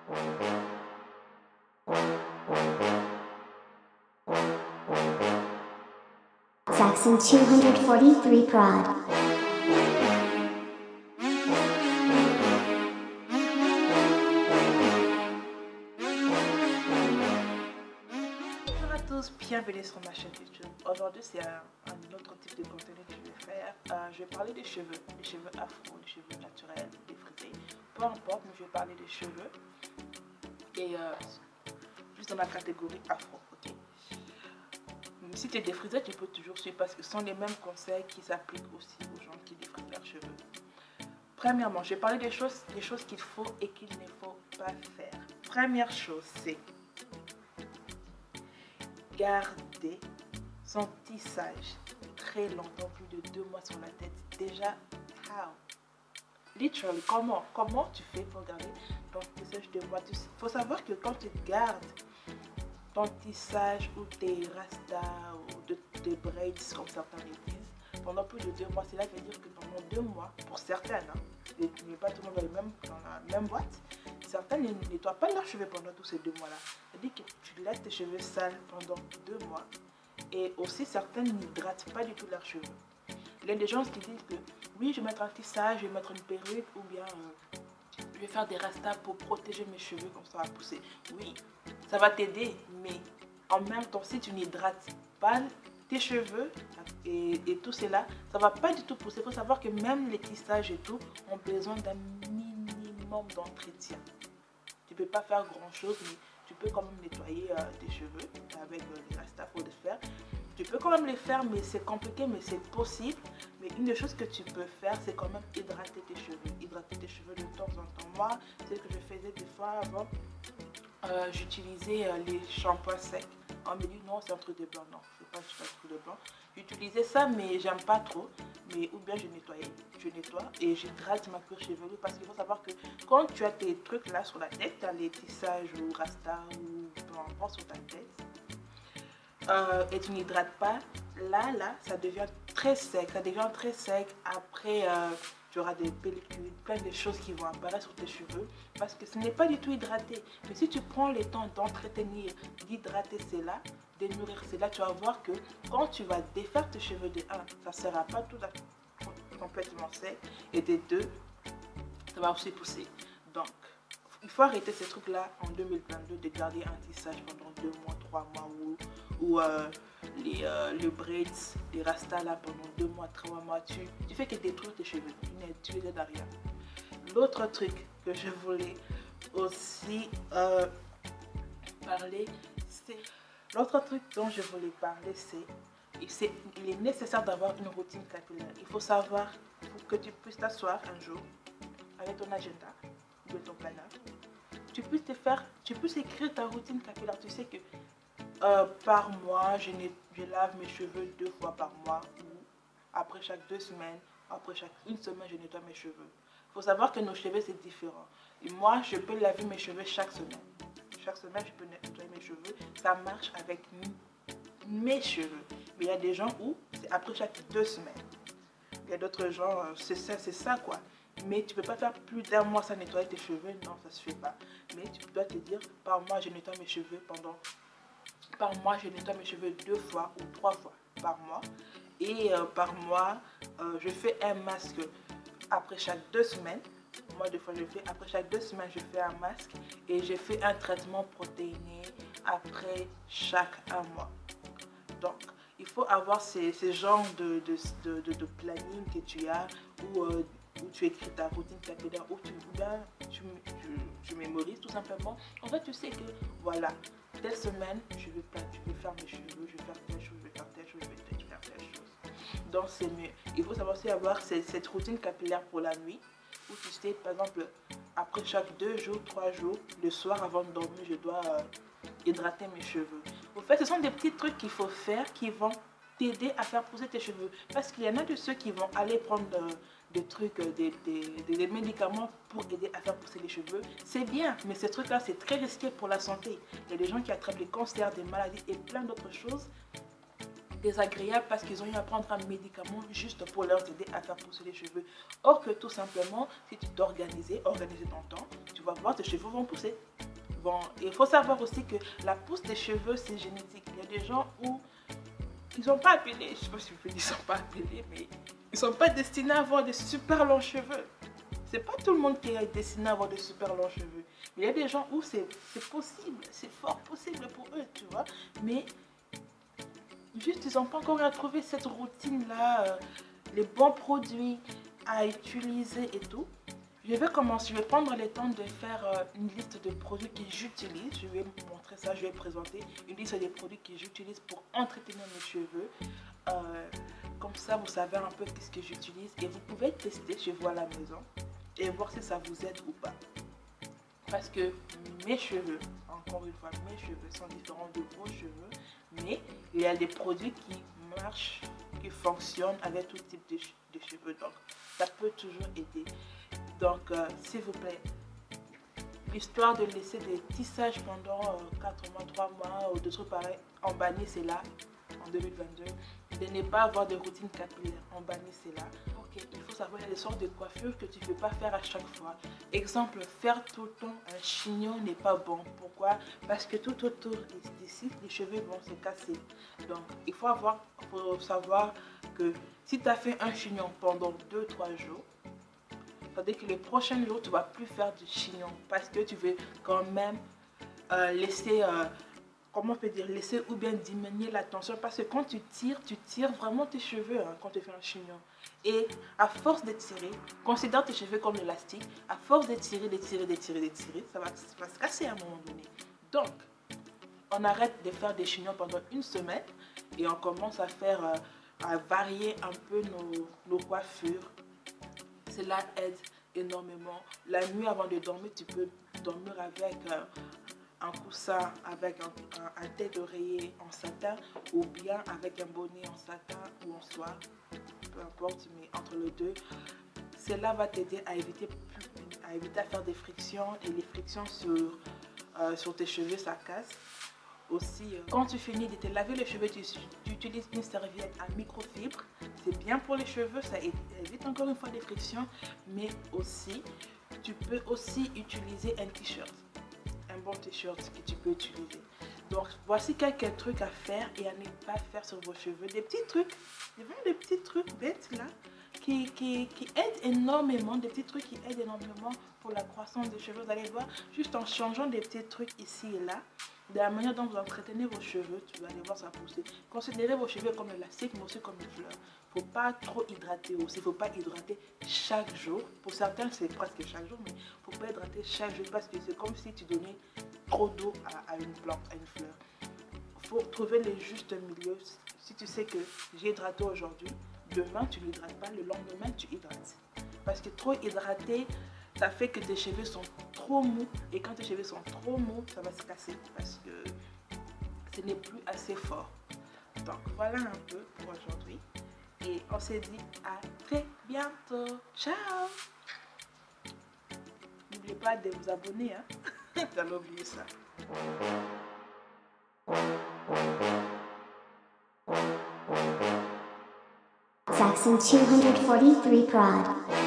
Saxon 243 Prod. Bonjour à tous, bienvenue sur ma chaîne YouTube. Aujourd'hui c'est un autre type de contenu que je vais faire. Je vais parler des cheveux afro, des cheveux naturels, défrisés, peu importe, mais je vais parler des cheveux et juste dans la catégorie afro, ok. Si tu es défrisé, tu peux toujours suivre parce que ce sont les mêmes conseils qui s'appliquent aussi aux gens qui défrisent leurs cheveux. Premièrement, je vais parler des choses qu'il faut et qu'il ne faut pas faire. Première chose, c'est garder son tissage très longtemps, plus de 2 mois sur la tête. Déjà, how? Literally, comment tu fais pour garder ton tissage 2 mois? Il faut savoir que quand tu gardes ton tissage ou tes rastas ou tes braids, comme certains les disent, pendant plus de 2 mois, cela veut dire que pendant 2 mois, pour certaines, et pas tout le monde dans la même boîte, certaines ne nettoient pas leurs cheveux pendant tous ces 2 mois-là. C'est-à-dire que tu laisses tes cheveux sales pendant 2 mois. Et aussi, certaines n'hydratent pas du tout leurs cheveux. Il y a des gens qui disent que oui, je vais mettre un tissage, je vais mettre une perruque ou bien je vais faire des rastas pour protéger mes cheveux comme ça va pousser. Oui, ça va t'aider, mais en même temps, si tu n'hydrates pas tes cheveux et tout cela, ça va pas du tout pousser. Il faut savoir que même les tissages et tout ont besoin d'un minimum d'entretien. Tu peux pas faire grand chose, mais tu peux quand même nettoyer tes cheveux avec les rastas, faut le faire. Tu peux quand même les faire, mais c'est compliqué, mais c'est possible. Mais une des choses que tu peux faire, c'est quand même hydrater tes cheveux. Hydrater tes cheveux de temps en temps. Moi, c'est ce que je faisais des fois avant. J'utilisais les shampoings secs. On me dit non, c'est un truc de blanc. Non, c'est pas un truc de blanc. J'utilisais ça, mais j'aime pas trop. Mais ou bien je nettoie et j'hydrate ma cuir chevelue parce qu'il faut savoir que quand tu as tes trucs là sur la tête, tu as les tissages ou rasta ou peu importe sur ta tête, et tu n'hydrates pas, là, ça devient très sec. Ça devient très sec. Après, tu auras des pellicules, plein de choses qui vont apparaître sur tes cheveux parce que ce n'est pas du tout hydraté. Mais si tu prends le temps d'entretenir, d'hydrater cela, de nourrir cela, tu vas voir que quand tu vas défaire tes cheveux de 1, ça ne sera pas tout complètement sec et de 2, ça va aussi pousser. Donc, il faut arrêter ces trucs-là en 2022 de garder un tissage pendant 2 mois, 3 mois ou les braids, les rastas là pendant 2 mois, 3 mois. Tu fais que détruire tes cheveux, tu les aides à rien. L'autre truc que je voulais aussi parler, c'est... L'autre truc dont je voulais parler, c'est il est nécessaire d'avoir une routine capillaire. Il faut savoir que tu puisses t'asseoir un jour avec ton agenda de ton planeur. Tu puisses écrire ta routine capillaire. Tu sais que par mois, je lave mes cheveux 2 fois par mois ou après chaque 2 semaines, après chaque 1 semaine, je nettoie mes cheveux. Il faut savoir que nos cheveux, c'est différent. Et moi, je peux laver mes cheveux chaque semaine. Chaque semaine, je peux nettoyer mes cheveux. Ça marche avec mes cheveux. Mais il y a des gens où c'est après chaque 2 semaines. Il y a d'autres gens, c'est ça quoi. Mais tu ne peux pas faire plus d'1 mois sans nettoyer tes cheveux. Non, ça ne se fait pas. Mais tu dois te dire, par mois, je nettoie mes cheveux Par mois, je nettoie mes cheveux 2 fois ou 3 fois par mois. Et par mois, je fais un masque après chaque 2 semaines. Moi, 2 fois, après chaque 2 semaines, je fais un masque. Et je fais un traitement protéiné après chaque 1 mois. Donc, il faut avoir ces genres de planning que tu as où tu écris ta routine capillaire, où tu mémorises tout simplement. En fait, tu sais que voilà, telle semaine, je vais faire mes cheveux, je vais faire telle chose, je vais faire telle chose, je vais faire telle chose. Donc, c'est mieux. Il faut savoir aussi avoir cette routine capillaire pour la nuit, où tu sais, par exemple, après chaque 2 jours, 3 jours, le soir avant de dormir, je dois hydrater mes cheveux. En fait, ce sont des petits trucs qu'il faut faire qui vont t'aider à faire pousser tes cheveux. Parce qu'il y en a de ceux qui vont aller prendre des trucs, des médicaments pour aider à faire pousser les cheveux. C'est bien, mais ces trucs-là, c'est très risqué pour la santé. Il y a des gens qui attrapent des cancers, des maladies et plein d'autres choses désagréable parce qu'ils ont eu à prendre un médicament juste pour leur aider à faire pousser les cheveux. Or que tout simplement, si tu t'organises, organiser ton temps, tu vas voir tes cheveux vont pousser. Bon, il faut savoir aussi que la pousse des cheveux, c'est génétique. Il y a des gens où ils sont pas appelés, je sais pas si vous ils sont pas appelés, mais ils sont pas destinés à avoir des super longs cheveux. C'est pas tout le monde qui est destiné à avoir des super longs cheveux. Mais il y a des gens où c'est possible, c'est fort possible pour eux, tu vois. Mais juste, ils n'ont pas encore retrouvé cette routine-là, les bons produits à utiliser et tout. Je vais commencer, je vais prendre le temps de faire une liste de produits que j'utilise. Je vais vous montrer ça, je vais présenter une liste des produits que j'utilise pour entretenir mes cheveux. Comme ça, vous savez un peu ce que j'utilise et vous pouvez tester chez vous à la maison et voir si ça vous aide ou pas. Parce que mes cheveux, encore une fois, mes cheveux sont différents de vos cheveux, mais il y a des produits qui marchent, qui fonctionnent avec tout type de cheveux. Donc, ça peut toujours aider. Donc, s'il vous plaît, l'histoire de laisser des tissages pendant 4 mois, 3 mois ou des trucs pareils, en bannissez-la en 2022. De ne pas avoir de routine capillaire, en bannissez-la. Ok, il faut savoir, il y a des sortes de coiffures que tu ne peux pas faire à chaque fois. Exemple, faire tout le temps un chignon n'est pas bon. Pourquoi? Parce que tout autour d'ici, les cheveux vont se casser. Donc, il faut savoir que si tu as fait un chignon pendant 2-3 jours, c'est-à-dire que le prochain jour, tu ne vas plus faire du chignon parce que tu veux quand même laisser, comment on peut dire, laisser ou bien diminuer la tension. Parce que quand tu tires vraiment tes cheveux quand tu fais un chignon. Et à force de tirer, considère tes cheveux comme l'élastique. À force de tirer, ça va se casser à un moment donné. Donc, on arrête de faire des chignons pendant une semaine et on commence à faire, à varier un peu nos coiffures. Cela aide énormément. La nuit avant de dormir, tu peux dormir avec un coussin, avec un tête d'oreiller en satin ou bien avec un bonnet en satin ou en soie. Peu importe, mais entre les deux. Cela va t'aider à éviter à faire des frictions et les frictions sur tes cheveux, ça casse. Aussi, quand tu finis de te laver les cheveux, tu utilises une serviette à microfibre. C'est bien pour les cheveux, ça évite encore une fois des frictions. Mais aussi, tu peux aussi utiliser un t-shirt. Un bon t-shirt que tu peux utiliser. Donc, voici quelques trucs à faire et à ne pas faire sur vos cheveux. Des petits trucs, des petits trucs bêtes là, qui aident énormément, des petits trucs qui aident énormément pour la croissance des cheveux. Vous allez voir, juste en changeant des petits trucs ici et là, de la manière dont vous entretenez vos cheveux, tu vas aller voir ça pousser. Considérez vos cheveux comme l'élastique, mais aussi comme une fleur. Il ne faut pas trop hydrater aussi, il ne faut pas hydrater chaque jour. Pour certains, c'est presque chaque jour, mais il ne faut pas hydrater chaque jour parce que c'est comme si tu donnais trop d'eau à une plante, à une fleur. Il faut trouver le juste milieu. Si tu sais que j'ai hydraté aujourd'hui, demain tu n'hydrates pas, le lendemain tu hydrates. Parce que trop hydraté, ça fait que tes cheveux sont trop mous. Et quand tes cheveux sont trop mous, ça va se casser parce que ce n'est plus assez fort. Donc voilà un peu pour aujourd'hui. Et on se dit à très bientôt. Ciao! N'oubliez pas de vous abonner. J'avais oublié ça. Saxon 243 Prod.